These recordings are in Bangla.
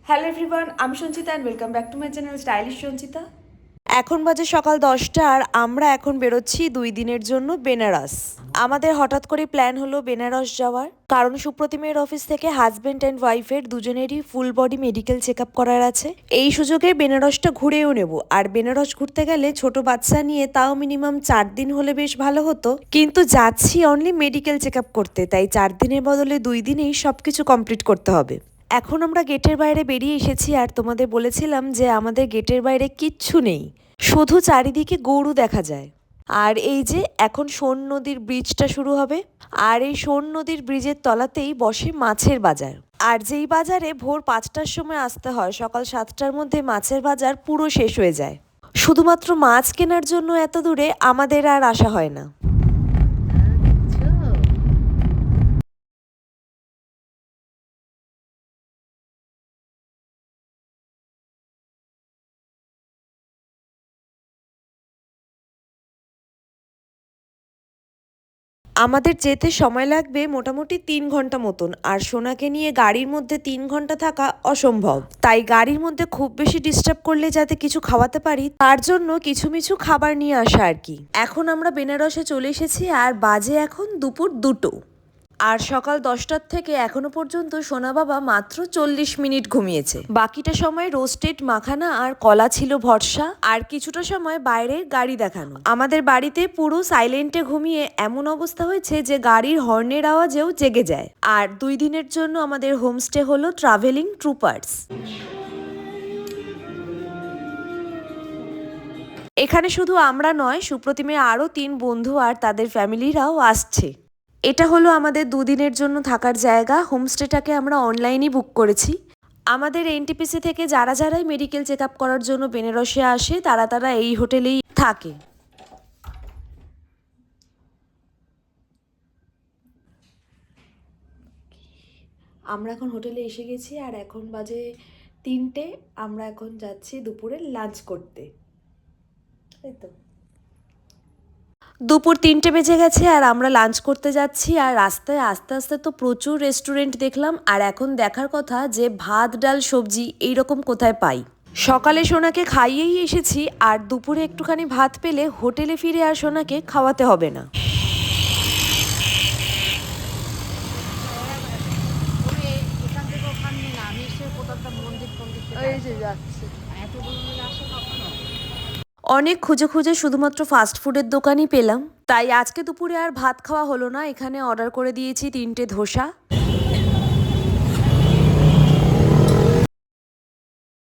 হ্যালো এভরিওয়ান, আমি Sanchita and welcome back to my channel stylish Sanchita. এখন বাজে সকাল 10টা আর আমরা এখন বেরোচ্ছি 2 দিনের জন্য বেনারস। আমাদের হঠাৎ করে প্ল্যান হলো বেনারস যাওয়ার, কারণ সুপ্রতিমের অফিস থেকে হাজব্যান্ড অ্যান্ড ওয়াইফের দুজনেরই full body medical check up করার আছে। এই সুযোগে বেনারসটা ঘুরেও নেব। আর বেনারস ঘুরতে গেলে ছোট বাচ্চা নিয়ে তাও মিনিমাম 4 দিন হলে বেশ ভালো হতো, কিন্তু যাচ্ছি অনলি মেডিকেল চেক আপ করতে, তাই 4 দিনের বদলে 2 দিনেই সবকিছু কমপ্লিট করতে হবে। এখন আমরা গেটের বাইরে বেরিয়ে এসেছি আর তোমাদের বলেছিলাম যে আমাদের গেটের বাইরে কিচ্ছু নেই, শুধু চারিদিকে গরু দেখা যায়। আর এই যে এখন সোন নদীর ব্রিজটা শুরু হবে, আর এই সোন নদীর ব্রিজের তলাতেই বসে মাছের বাজার। আর যেই বাজারে ভোর 5টার সময় আসতে হয়, সকাল 7টার মধ্যে মাছের বাজার পুরো শেষ হয়ে যায়। শুধুমাত্র মাছ কেনার জন্য এত দূরে আমাদের আর আসা হয় না। আমাদের যেতে সময় লাগবে মোটামুটি 3 ঘন্টা মতন, আর সোনাকে নিয়ে গাড়ির মধ্যে 3 ঘন্টা থাকা অসম্ভব। তাই গাড়ির মধ্যে খুব বেশি ডিস্টার্ব করলে যাতে কিছু খাওয়াতে পারি, তার জন্য কিছু মিছু খাবার নিয়ে আসা আর কি। এখন আমরা বেনারসে চলে এসেছি আর বাজে এখন দুপুর 2টো। আর সকাল 10টার থেকে এখনো পর্যন্ত সোনা বাবা মাত্র 40 মিনিট ঘুমিয়েছে। বাকিটা সময় রোস্টেড মাখানা আর কলা ছিল ভরসা, আর কিছুটা সময় বাইরের গাড়ি দেখানো। আমাদের বাড়িতে পুরো সাইলেন্টে ঘুমিয়ে এমন অবস্থা হয়েছে যে গাড়ির হর্নের আওয়াজেও জেগে যায়। আর 2 দিনের জন্য আমাদের হোমস্টে হলো ট্রাভেলিং ট্রুপার্স। এখানে শুধু আমরা নয়, সুপ্রতিমের আরও 3 বন্ধু আর তাদের ফ্যামিলিরাও আসছে। এটা হলো আমাদের 2 দিনের জন্য থাকার জায়গা। হোমস্টেটাকে আমরা অনলাইনেই বুক করেছি। আমাদের এনটিপিসি থেকে যারাই মেডিকেল চেক আপ করার জন্য বেনারসে আসে তারা এই হোটেলেই থাকে। আমরা এখন হোটেলে এসে গেছি আর এখন বাজে 3টে। আমরা এখন যাচ্ছি দুপুরে লাঞ্চ করতে, তাই তো। দুপুর 3টে বেজে গেছে আর আমরা লাঞ্চ করতে যাচ্ছি। আর রাস্তায় আস্তে আস্তে তো প্রচুর রেস্টুরেন্ট দেখলাম, আর এখন দেখার কথা যে ভাত ডাল সবজি এইরকম কোথায় পাই। সকালে সোনাকে খাইয়েই এসেছি, আর দুপুরে একটুখানি ভাত পেলে হোটেলে ফিরে আর সোনাকে খাওয়াতে হবে না। অনেক খুঁজে খুঁজে শুধুমাত্র ফাস্ট ফুডের দোকানই পেলাম, তাই আজকে দুপুরে আর ভাত খাওয়া হলো না। এখানে অর্ডার করে দিয়েছি 3টে ধোসা।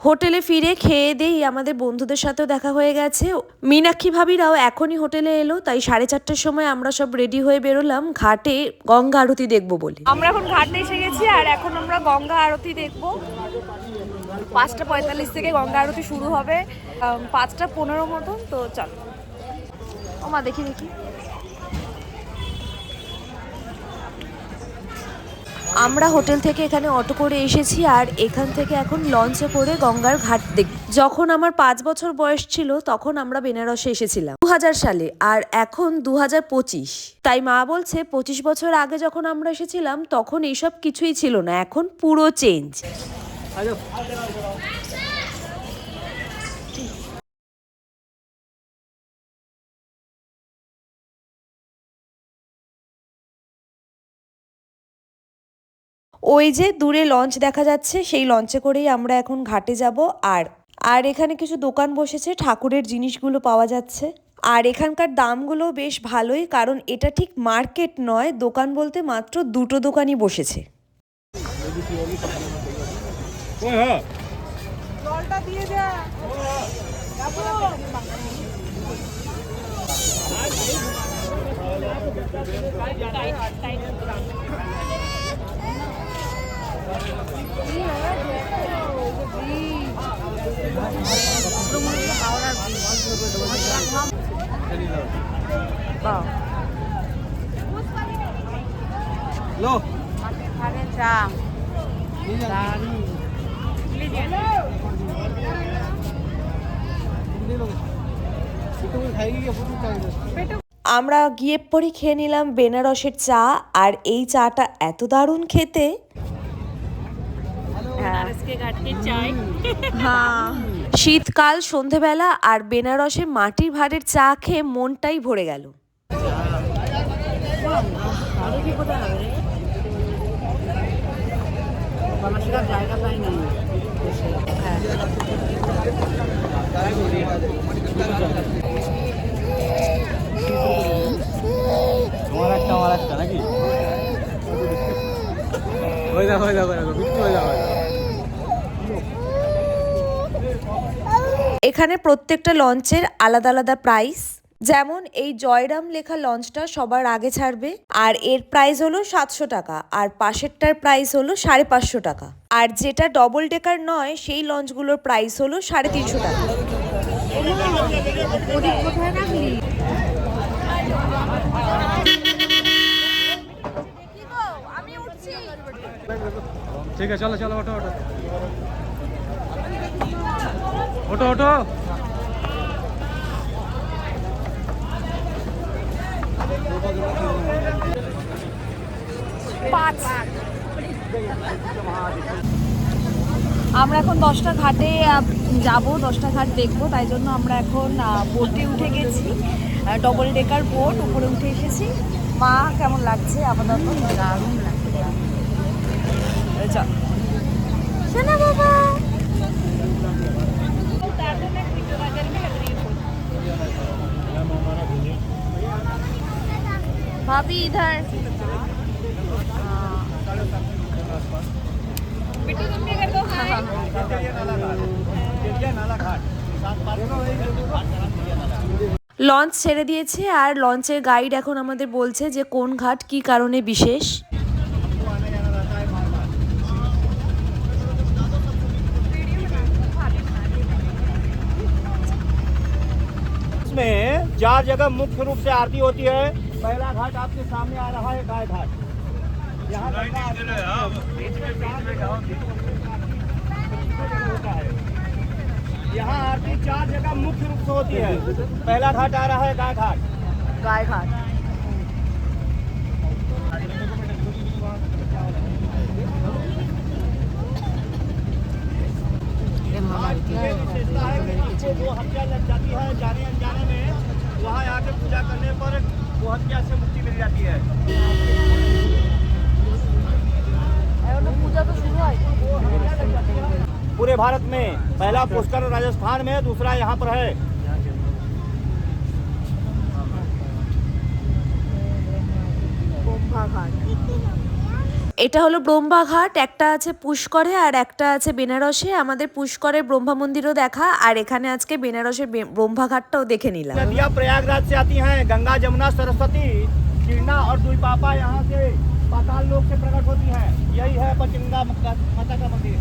হোটেলে ফিরে খেয়ে দেই আমাদের বন্ধুদের সাথেও দেখা হয়ে গেছে। মীনাক্ষী ভাবিরাও এখনই হোটেলে এলো, তাই 4:30টার সময় আমরা সব রেডি হয়ে বেরোলাম ঘাটে গঙ্গা আরতি দেখবো বলে। আমরা এখন ঘাটে এসে গেছি আর এখন আমরা গঙ্গা আরতি দেখবো। 5:45 থেকে গঙ্গা আরতি শুরু হবে, 5:15 মতন। তো চলো ওমা দেখি দেখি। আমরা হোটেল থেকে এখানে অটো করে এসেছি আর এখান থেকে এখন লঞ্চে করে গঙ্গার ঘাট দেখব। যখন আমার 5 বছর বয়স ছিল তখন আমরা বেনারসে এসেছিলাম 2000 সালে, আর এখন 2025। তাই মা বলছে 25 বছর আগে যখন আমরা এসেছিলাম তখন এইসব কিছুই ছিল না, এখন পুরো চেঞ্জ। ওই যে দূরে লঞ্চ দেখা যাচ্ছে, সেই লঞ্চে করেই আমরা এখন ঘাটে যাব। আর আর এখানে কিছু দোকান বসেছে, ঠাকুরের জিনিসগুলো পাওয়া যাচ্ছে। আর এখানকার দামগুলো বেশ ভালোই, কারণ এটা ঠিক মার্কেট নয়, দোকান বলতে মাত্র 2টো দোকানই বসেছে। আমরা গিয়ে পরই খেয়ে নিলাম বেনারসের চা, আর এই চাটা এত দারুণ খেতে। बनारस के घाट की चाय। হ্যাঁ, শীতকাল, সন্ধেবেলা আর বেনারসে মাটির ভাঁড়ের চা খেয়ে মনটাই ভরে গেল। জায়গা পাই না আমার একটা নাকি হয়ে যাও বিক্রি হয়ে যাও এখানে প্রত্যেকটা লঞ্চের আলাদা আলাদা প্রাইস। যেমন এই জয়রাম লেখা লঞ্চটা সবার আগে ছাড়বে, আর এর প্রাইস হলো 700 টাকা, আর পাশেরটার প্রাইস হলো 550 টাকা। আর যেটা ডবল ডেকার নয় সেই লঞ্চগুলোর প্রাইস হলো 350 টাকা। ঠিক আছে চলো ওঠো ওঠো আমরা এখন 10টা ঘাটে যাব, 10টা ঘাট দেখবো, তাই জন্য আমরা এখন বোটে উঠে গেছি, ডবল ডেকার বোট, উপরে উঠে এসেছি। মা কেমন লাগছে আপাতত? দারুণ লাগছে। চল শোনা বাবা। भाभी इधर बिट्टू तुम भी कर दो। লঞ্চ ছেড়ে দিয়েছে আর লঞ্চের গাইড এখন আমাদের বলছে যে কোন ঘাট কি কারণে বিশেষ। में 4 जगह मुख्य रूप से आरती होती है। पहला घाट आपके सामने आ रहा है गाय घाट। यहाँ यहाँ आरती 4 जगह मुख्य रूप से होती है। पहला घाट आ रहा है गाय घाट। गाय घाट विशेषता है कि आपको 2 हत्या लग जाती है जाने अनजाने में, वहाँ आके पूजा करने पर वो हत्या से मुक्ति मिल जाती है। पूजा तो शुरू है पूरे भारत में पहला पुष्कर राजस्थान में, दूसरा यहाँ पर है। कुंभा घाट এটা হলো ব্রহ্মা ঘাট, একটা আছে পুষ্করে আর একটা আছে বেনারসে। আমাদের পুষ্করের ব্রহ্মা মন্দিরও দেখা, আর এখানে আজকে বেনারসের ব্রহ্মা ঘাটটাও দেখে নিলাম। नदियाँ प्रयागराज से आती हैं, गंगा जमुना सरस्वती कीर्णा और द्वीपापा यहाँ से पाताल लोक से प्रकट होती हैं। यही है पंचगंगा माता का मंदिर।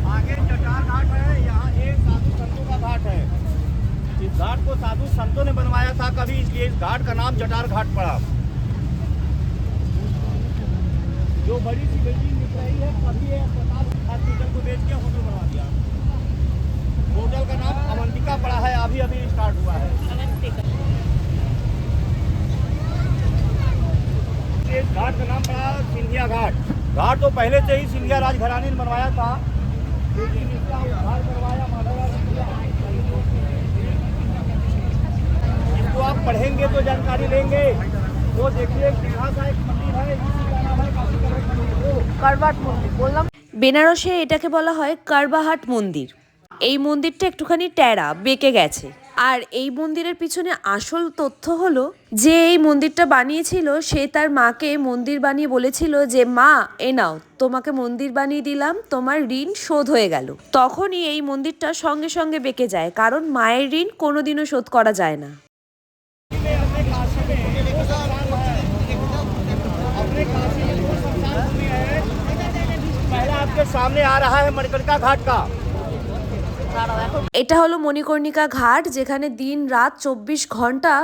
आगे जटार घाट है, यहाँ एक साधु संतों का घाट है। इस घाट को साधु संतों ने बनवाया था कभी, इसलिए इस घाट का नाम जटार घाट पड़ा। जो बड़ी सी बिल्डिंग दिख रही है, कभी ये अस्पताल हॉस्पिटल को बेच के होटल बनवा दिया। होटल का नाम अवंतिका पड़ा है, अभी अभी स्टार्ट हुआ है। इस घाट का नाम पड़ा सिंधिया घाट। घाट तो पहले से ही सिंधिया राजघराने ने बनवाया था, लेकिन इसका उद्धार करवाया माधवराव सिंधिया। इसको आप पढ़ेंगे तो जानकारी लेंगे। तो देखिए यहाँ का एक मंदिर है, इसी का नाम है काशी कलश मंदिर। करवाट मंदिर बोललाम। বেনারসে এটাকে বলা হয় কারবাহাট মন্দির। এই মন্দিরটা একটুখানি ট্যারা বেঁকে গেছে, আর এই মন্দিরের পিছনে আসল তথ্য হলো যে এই মন্দিরটা বানিয়েছিল সে তার মাকে মন্দির বানিয়ে বলেছিল যে মা এ নাও তোমাকে মন্দির বানিয়ে দিলাম, তোমার ঋণ শোধ হয়ে গেল। তখনই এই মন্দিরটা সঙ্গে সঙ্গে বেঁকে যায়, কারণ মায়ের ঋণ কোনোদিনও শোধ করা যায় না। पहला आपके सामने आ रहा है मणिकर्णिका घाट का। এটা হলো মণিকর্ণিকা ঘাট, যেখানে দিন রাত 24 ঘন্টা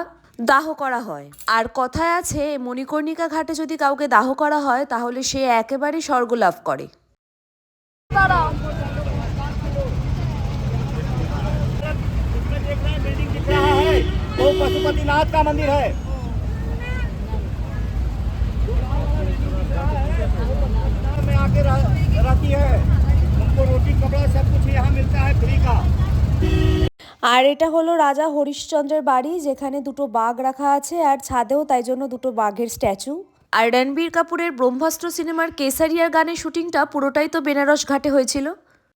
দাহ করা হয়। আর কথায় আছে মণিকর্ণিকা ঘাটে যদি কাউকে দাহ করা হয় তাহলে সে একেবারে স্বর্গ লাভ করে। पशुपतिनाथ का मंदिर है। में आके रहती है, उनको रोटी कपड़ा सब कुछ यहाँ मिलता है फ्री का। আর এটা হলো রাজা হরিশ্চন্দ্রের বাড়ি, যেখানে দুটো বাঘ রাখা আছে আর ছাদেও তাই জন্য দুটো বাঘের স্ট্যাচু। আর রণবীর কাপুরের ব্রহ্মাস্ত্র সিনেমার কেসারিয়ার গানের শুটিংটা পুরোটাই তো বেনারস ঘাটে হয়েছিল।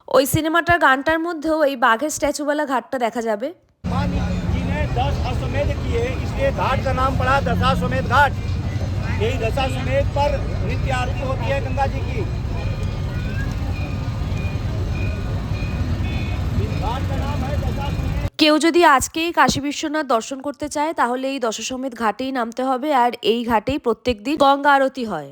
ওই সিনেমাটার গানটার মধ্যেও এই বাঘের স্ট্যাচুওয়ালা ঘাটটা দেখা যাবে। मां जी ने 10 अश्वमेध किए, इसलिए घाट का नाम पड़ा दशाश्वमेध घाट। यही दशाश्वमेध पर नित्य आरती होती है गंगा जी की। घाट का नाम है दशाश्वमेध। কেউ যদি আজকেই কাশী বিশ্বনাথ দর্শন করতে চায় তাহলে এই দশাশ্বমেধ ঘাটেই নামতে হবে, আর এই ঘাটেই প্রত্যেকদিন গঙ্গা আরতি হয়।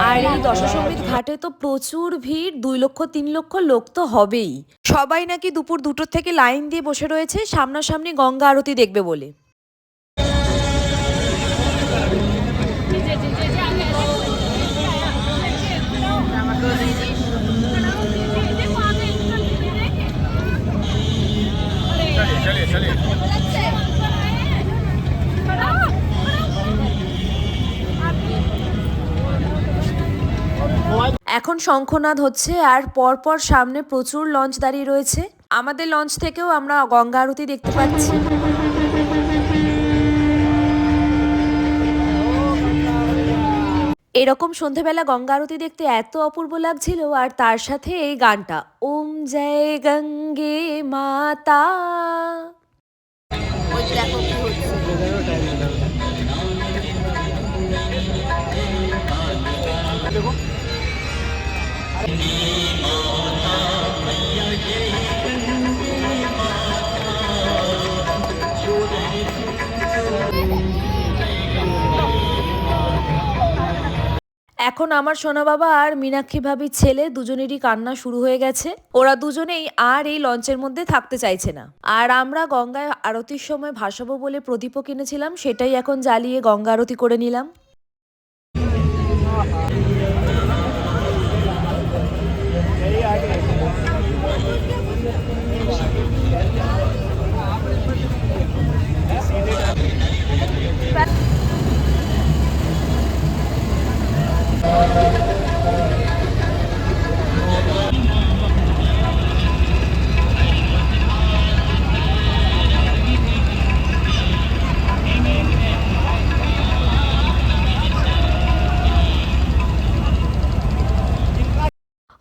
আর এই দশাশ্বমেধ ঘাটে তো প্রচুর ভিড়, 2 লক্ষ 3 লক্ষ লোক তো হবেই। সবাই নাকি দুপুর 2টোর থেকে লাইন দিয়ে বসে রয়েছে সামনাসামনি গঙ্গা আরতি দেখবে বলে। এখন শঙ্খনাদ হচ্ছে আর পরপর সামনে প্রচুর লঞ্চ দাঁড়িয়ে রয়েছে। আমাদের লঞ্চ থেকেও আমরা গঙ্গা আরতি দেখতে পাচ্ছি। এরকম সন্ধেবেলা গঙ্গা আরতি দেখতে এত অপূর্ব লাগছিল, আর তার সাথে এই গানটা, ওম জয় গঙ্গে মাতা। ওই দেখো কি হচ্ছে। এখন আমার সোনা বাবা আর মীনাক্ষী ভাবির ছেলে দুজনেরই কান্না শুরু হয়ে গেছে। ওরা দুজনেই আর এই লঞ্চের মধ্যে থাকতে চাইছে না। আর আমরা গঙ্গায় আরতির সময় ভাসাবো বলে প্রদীপও কিনেছিলাম, সেটাই এখন জ্বালিয়ে গঙ্গা আরতি করে নিলাম।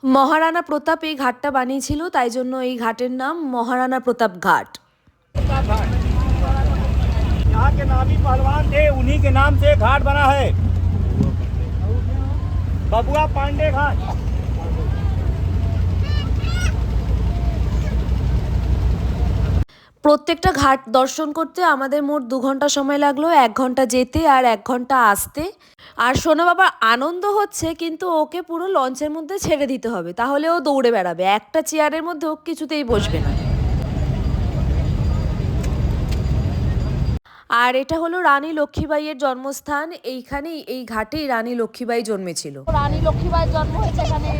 মহারানা প্রতাপ এই ঘাটটা বানিয়েছিল, তাই জন্য এই ঘাটের নাম মহারানা প্রতাপ ঘাট। यहाँ के नामी पहलवान थे, उन्हीं के नाम से घाट बना है, बबुआ पांडे घाट। প্রত্যেকটা ঘাট দর্শন করতে আমাদের মোট 2 ঘন্টা সময় লাগলো, 1 ঘন্টা যেতে আর 1 ঘন্টা আসতে। আর সোনা বাবার আনন্দ হচ্ছে, কিন্তু ওকে পুরো লঞ্চের মধ্যে ছেড়ে দিতে হবে, তাহলে ও দৌড়ে বেড়াবে, একটা চেয়ারের মধ্যে ও কিছুতেই বসবে না। আর এটা হলো রানী লক্ষ্মীবাইয়ের জন্মস্থান, এইখানেই এই ঘাটেই রানী লক্ষ্মীবাই জন্মেছিল। রানী লক্ষ্মীবাইয়ের জন্ম হয়েছে এখানে।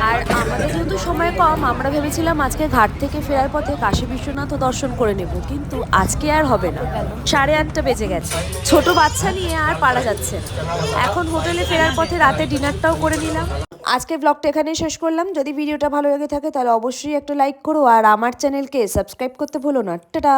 আর আমাদের যেহেতু সময় কম, আমরা ভেবেছিলাম আজকে ঘাট থেকে ফেরার পথে কাশী বিশ্বনাথও দর্শন করে নেব, কিন্তু আজকে আর হবে না, 8:30 বেজে গেছে। ছোট বাচ্চা নিয়ে আর পারা যাচ্ছে না। এখন হোটেলে ফেরার পথে রাতে ডিনারটাও করে নিলাম। আজকে ব্লগটা এখানেই শেষ করলাম। যদি ভিডিওটা ভালো লেগে থাকে তাহলে অবশ্যই একটা লাইক করো, আর আমার চ্যানেলকে সাবস্ক্রাইব করতে ভুলো না। টাটা।